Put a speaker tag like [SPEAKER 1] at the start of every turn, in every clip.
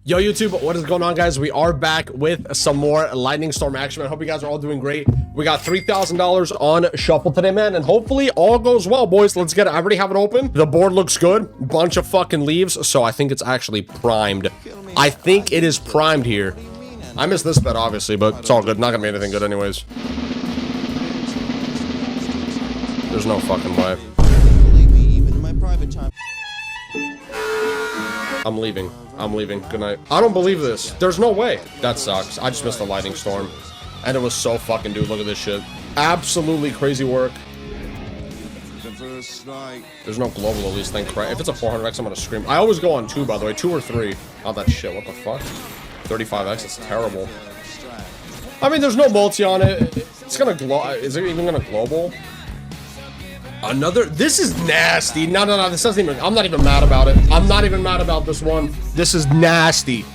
[SPEAKER 1] Yo, YouTube, what is going on, guys? We are back with some more Lightning Storm action. I hope you guys are all doing great. We got $3,000 on Shuffle today, man, and hopefully all goes well, boys. Let's get it. I already have it open. The board looks good. Bunch of fucking leaves, so I think it's actually primed. I think it is primed here. I missed this bet, obviously, but it's all good. Not gonna be anything good anyways. There's no fucking way. I'm leaving. I'm leaving. Good night. I don't believe this. There's no way. That sucks. I just missed the Lightning Storm. And it was so fucking, dude. Look at this shit. Absolutely crazy work. There's no global, at least. Thank Christ. If it's a 400x, I'm gonna scream. I always go on 2, by the way. 2 or 3. Oh, that shit. What the fuck? 35x. It's terrible. I mean, there's no multi on it. It's gonna glow. Is it even gonna global? Another. This is nasty. No. This doesn't even. I'm not even mad about it. I'm not even mad about this one. This is nasty.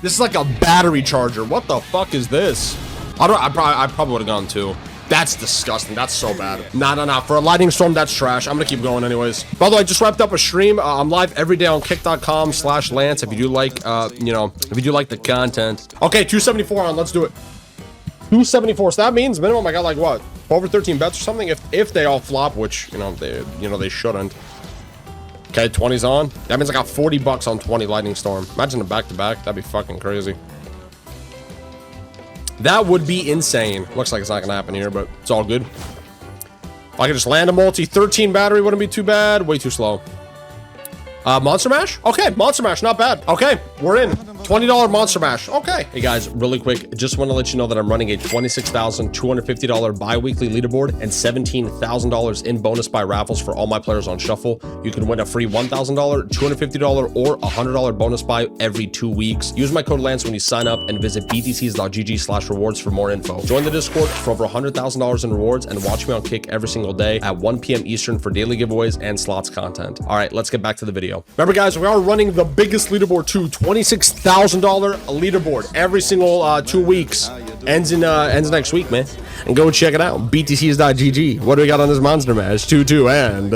[SPEAKER 1] This is like a battery charger. What the fuck is this? I probably would have gone 2. That's disgusting. That's so bad. Nah. For a Lightning Storm, that's trash. I'm gonna keep going anyways. By the way, I just wrapped up a stream. I'm live every day on kick.com/Lance. If you do like, if you do like the content. Okay, 274 on. Let's do it. 274. So that means minimum. I got like what? Over 13 bets or something. If they all flop, which they shouldn't. Okay, 20's on. That means I got 40 bucks on 20 Lightning Storm. Imagine a back-to-back. That'd be fucking crazy. That would be insane. Looks like it's not gonna happen here, but it's all good. If I could just land a multi, 13 battery wouldn't be too bad. Way too slow. Monster Mash? Okay, Monster Mash, not bad. Okay, we're in. $20 Monster Mash. Okay. Hey guys, really quick, just want to let you know that I'm running a $26,250 bi-weekly leaderboard and $17,000 in bonus buy raffles for all my players on Shuffle. You can win a free $1,000, $250, or $100 bonus buy every 2 weeks. Use my code Lance when you sign up and visit btcs.gg/rewards for more info. Join the Discord for over $100,000 in rewards and watch me on Kick every single day at 1 p.m. Eastern for daily giveaways and slots content. All right, let's get back to the video. Remember, guys, we are running the biggest leaderboard too, $26,000 leaderboard every single 2 weeks. Ends next week, man. And go check it out. btcs.gg. What do we got on this Monster Mash? 2-2 and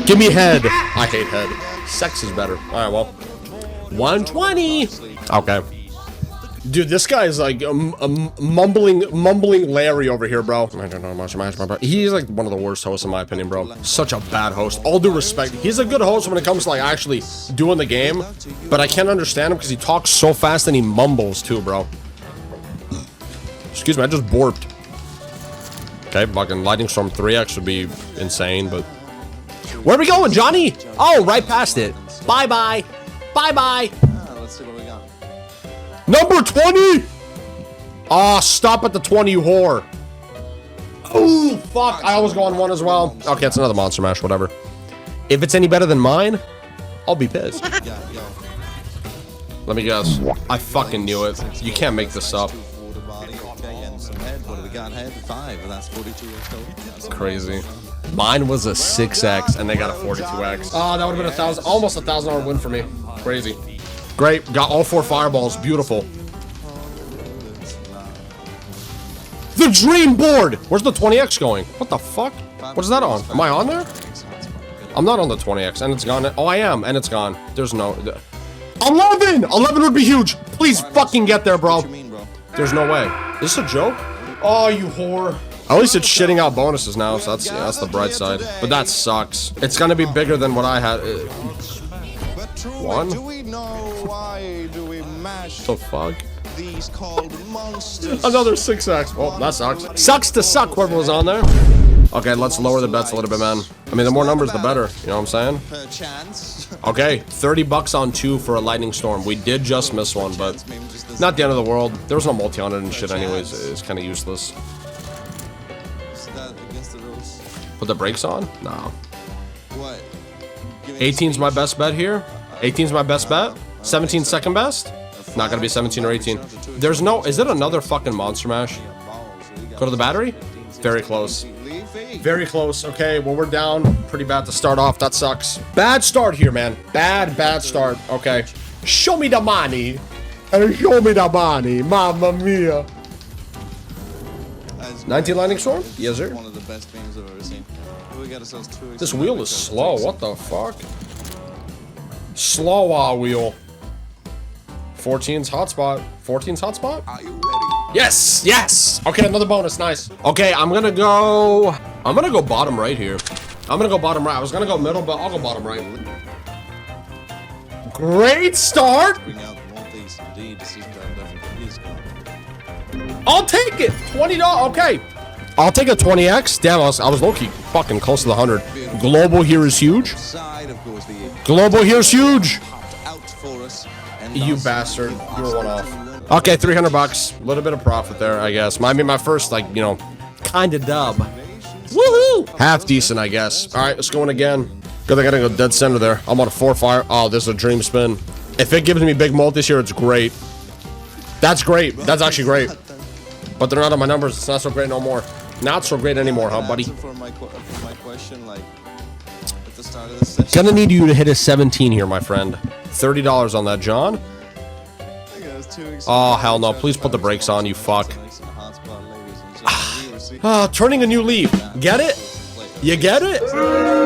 [SPEAKER 1] give me head. I hate head. Sex is better. All right, well, 120. Okay. Dude, this guy is like mumbling Larry over here, bro. I don't know much. He's like one of the worst hosts in my opinion, bro. Such a bad host. All due respect. He's a good host when it comes to like actually doing the game, but I can't understand him because he talks so fast and he mumbles too, bro. Excuse me, I just burped. Okay, fucking Lightning Storm 3x would be insane, but where are we going, Johnny? Oh, right past it. Bye-bye. Bye-bye.
[SPEAKER 2] Let's see what we got.
[SPEAKER 1] Number 20! Ah, stop at the 20, you whore. Oh, fuck. I always go on 1 as well. Okay, it's another Monster Mash, whatever. If it's any better than mine, I'll be pissed. Let me guess. I fucking knew it. You can't make this up. Crazy. Mine was a 6x, and they got a 42x. Oh, that would have been almost $1,000 win for me. Crazy. Great, got all 4 fireballs, beautiful. The dream board! Where's the 20x going? What the fuck? What is that on? Am I on there? I'm not on the 20x, and it's gone. Oh, I am, and it's gone. There's no... 11! 11 would be huge! Please fucking get there, bro. There's no way. Is this a joke? Oh, you whore. At least it's shitting out bonuses now, so that's the bright side. But that sucks. It's gonna be bigger than what I had. 1? The fuck?
[SPEAKER 2] These called monsters.
[SPEAKER 1] Another 6x. Well, that sucks. Sucks to suck, whoever was on there. Okay, let's lower the bets a little bit, man. I mean, the more numbers, the better. You know what I'm saying? Okay, 30 bucks on 2 for a Lightning Storm. We did just miss one, but not the end of the world. There was no multi on it and shit anyways. It's kind of useless. Put the brakes on? No. 18's my best bet here. 18's my best bet. 17 second best. Not gonna be 17 or 18. There's no. Is it another fucking Monster Mash? Go to the battery. Very close. Very close. Okay, well, we're down pretty bad to start off. That sucks. Bad start here, man. Bad start. Okay. Show me the money. Show me the money. Mamma mia. 19 Lightning Storm? Yes, sir.
[SPEAKER 2] One of the best games I've ever seen.
[SPEAKER 1] This wheel is slow. What the fuck? Slow wheel. 14's hotspot. 14's hotspot?
[SPEAKER 2] Are you ready?
[SPEAKER 1] Yes, yes. Okay, another bonus, nice. Okay, I'm gonna go bottom right here. I'm gonna go bottom right. I was gonna go middle, but I'll go bottom right. Great start.
[SPEAKER 2] Bring out the Maltese. Indeed, this is definitely is good.
[SPEAKER 1] I'll take it. $20. Okay. I'll take a 20x. Damn, I was low-key fucking close to the 100. Global here is huge.
[SPEAKER 2] Side, of course, the
[SPEAKER 1] Global here is huge.
[SPEAKER 2] popped out for us. And
[SPEAKER 1] You
[SPEAKER 2] thus,
[SPEAKER 1] bastard. You were one off.
[SPEAKER 2] Win.
[SPEAKER 1] Okay, 300 bucks. A little bit of profit there, I guess. Might be my first, like, you know, kind of dub. Woohoo! Half decent, I guess. All right, let's go in again. Good thing I gotta go dead center there. I'm on a 4-fire. Oh, this is a dream spin. If it gives me big multis here, it's great. That's great. That's actually great. But they're not on my numbers. It's not so great no more. Not so great anymore, huh, buddy?
[SPEAKER 2] For my question, like at the start of the session.
[SPEAKER 1] Gonna need you to hit a 17 here, my friend. $30 on that, John. Oh, hell no. Please put the brakes on, you fuck. Turning a new leaf. Get it? You get it?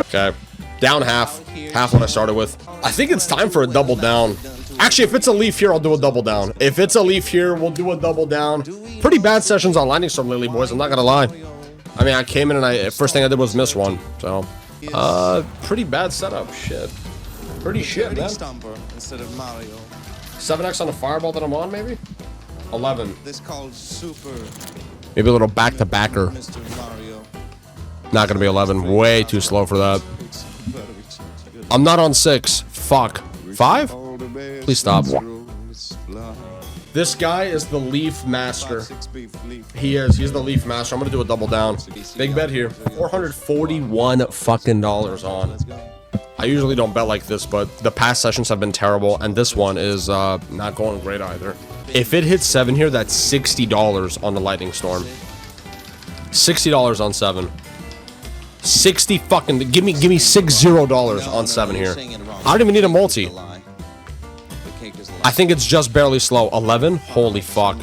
[SPEAKER 1] Okay. Down half. Half what I started with. I think it's time for a double down. Actually, if it's a leaf here, I'll do a double down. If it's a leaf here, we'll do a double down. Pretty bad sessions on Lightning Storm lately, boys. I'm not gonna lie. I mean, I came in and first thing I did was miss one. So, pretty bad setup. Shit. Pretty shit, man.
[SPEAKER 2] Stumper instead of Mario.
[SPEAKER 1] 7x on the fireball that I'm on, maybe? 11.
[SPEAKER 2] This called Super
[SPEAKER 1] Maybe a little back-to-backer.
[SPEAKER 2] Mr. Mario.
[SPEAKER 1] Not gonna be 11. Way too slow for that. I'm not on 6. Fuck. 5? Please stop. This guy is the Leaf Master. He is. He's the Leaf Master. I'm gonna do a double down. Big bet here. $441 fucking dollars on. I usually don't bet like this, but the past sessions have been terrible, and this one is not going great either. If it hits 7 here, that's $60 on the Lightning Storm. $60 on 7. 60 fucking. Give me $60 on 7 here. I don't even need a multi. I think it's just barely slow. 11? Holy fuck.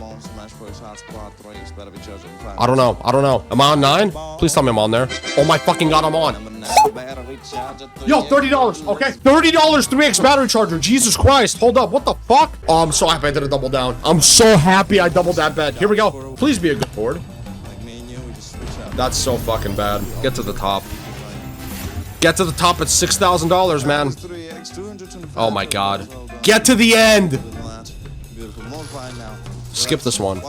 [SPEAKER 1] I don't know. I don't know. Am I on 9? Please tell me I'm on there. Oh my fucking god, I'm on. Yo, $30. Okay, $30 3x battery charger. Jesus Christ. Hold up. What the fuck? Oh, I'm so happy I did a double down. I'm so happy I doubled that bet. Here we go. Please be a good board. That's so fucking bad. Get to the top. Get to the top at $6,000, man. Oh my god. Get to the end. Skip this one.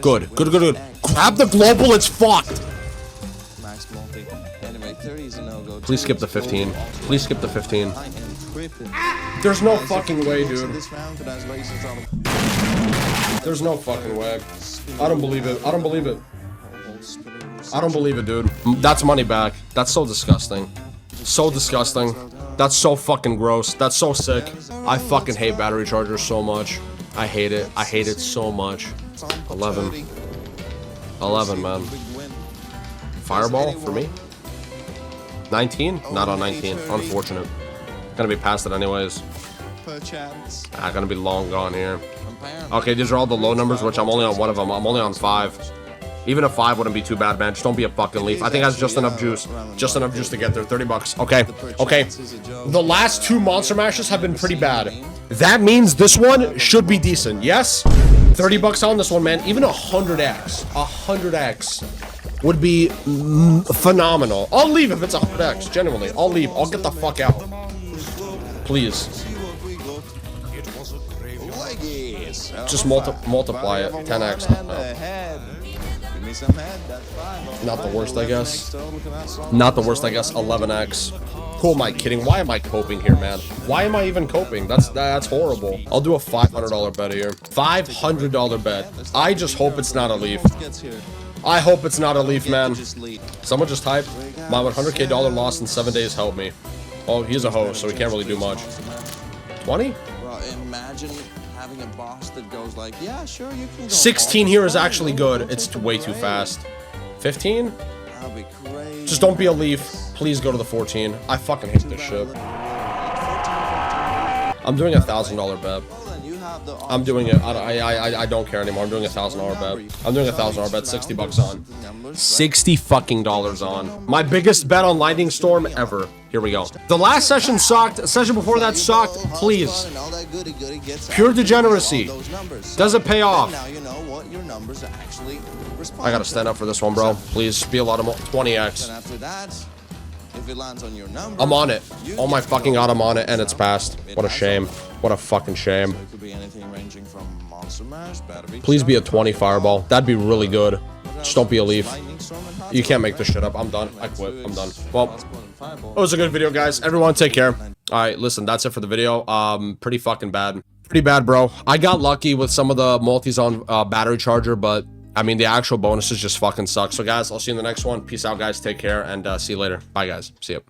[SPEAKER 1] Good. Good, good, good. Grab the global. It's fucked. Please skip the 15. Please skip the 15. There's no fucking way, dude. There's no fucking way. I don't believe it. I don't believe it. I don't believe it, dude. That's money back. That's so disgusting. So disgusting. That's so fucking gross. That's so sick. I fucking hate battery chargers so much. I hate it. I hate it so much. 11. 11, man. Fireball for me? 19? Not on 19. Unfortunate. Gonna be past it anyways. Gonna be long gone here. Okay, these are all the low numbers, which I'm only on one of them. I'm only on 5. Even a 5 wouldn't be too bad, man. Just don't be a fucking leaf. I think that's just enough juice. Just enough juice to get there. 30 bucks. Okay. Okay. The last 2 monster mashes have been pretty bad. That means this one should be decent. Yes? 30 bucks on this one, man. Even 100x. 100x would be phenomenal. I'll leave if it's 100x. Genuinely. I'll leave. I'll get the fuck out. Please. Just multiply it. 10x. No. Not the worst, I guess. Not the worst, I guess. 11x. Who am I kidding? Why am I coping here, man? Why am I even coping? That's horrible. I'll do a $500 bet here. $500 bet. I just hope it's not a leaf. I hope it's not a leaf, man. Someone just typed, my $100K loss in 7 days helped me. Oh, he's a host, so he can't really do much. 20?
[SPEAKER 2] Bro, imagine having a boss that goes like, yeah, sure, you can go
[SPEAKER 1] 16 here is actually good. It's way too fast. 15?
[SPEAKER 2] That'll be crazy.
[SPEAKER 1] Just don't be a leaf. Please go to the 14. I fucking hate this shit. I'm doing a $1,000 bet.
[SPEAKER 2] have the
[SPEAKER 1] I'm doing it. I don't care anymore. I'm doing $1,000 bet. I'm doing $1,000 bet. 60 bucks on. 60 fucking dollars on. My biggest bet on Lightning Storm ever. Here we go. The last session sucked. The session before that sucked. Please. Pure degeneracy. Does it pay off?
[SPEAKER 2] Now you know what your numbers actually respond
[SPEAKER 1] I gotta stand up for this one, bro. Please be a lot of 20x.
[SPEAKER 2] And after that, if it lands on your number,
[SPEAKER 1] I'm on it. Oh my fucking god, I'm on it, and it's passed. What a shame. What a fucking shame.
[SPEAKER 2] It could be anything ranging from Monster Mash, Battery
[SPEAKER 1] Please be a
[SPEAKER 2] Charge,
[SPEAKER 1] 20 fireball. That'd be really good. Just don't be a leaf.
[SPEAKER 2] Lightning Storm, and Hot
[SPEAKER 1] You can't make
[SPEAKER 2] Storm.
[SPEAKER 1] this shit up. I'm done. I quit. I'm done. Well,
[SPEAKER 2] Possible and Fireball.
[SPEAKER 1] it was a good video, guys. Everyone take care. Alright, listen, that's it for the video. Pretty fucking bad. Pretty bad, bro. I got lucky with some of the multis on battery charger, but I mean, the actual bonuses just fucking suck. So, guys, I'll see you in the next one. Peace out, guys. Take care, and see you later. Bye, guys. See you.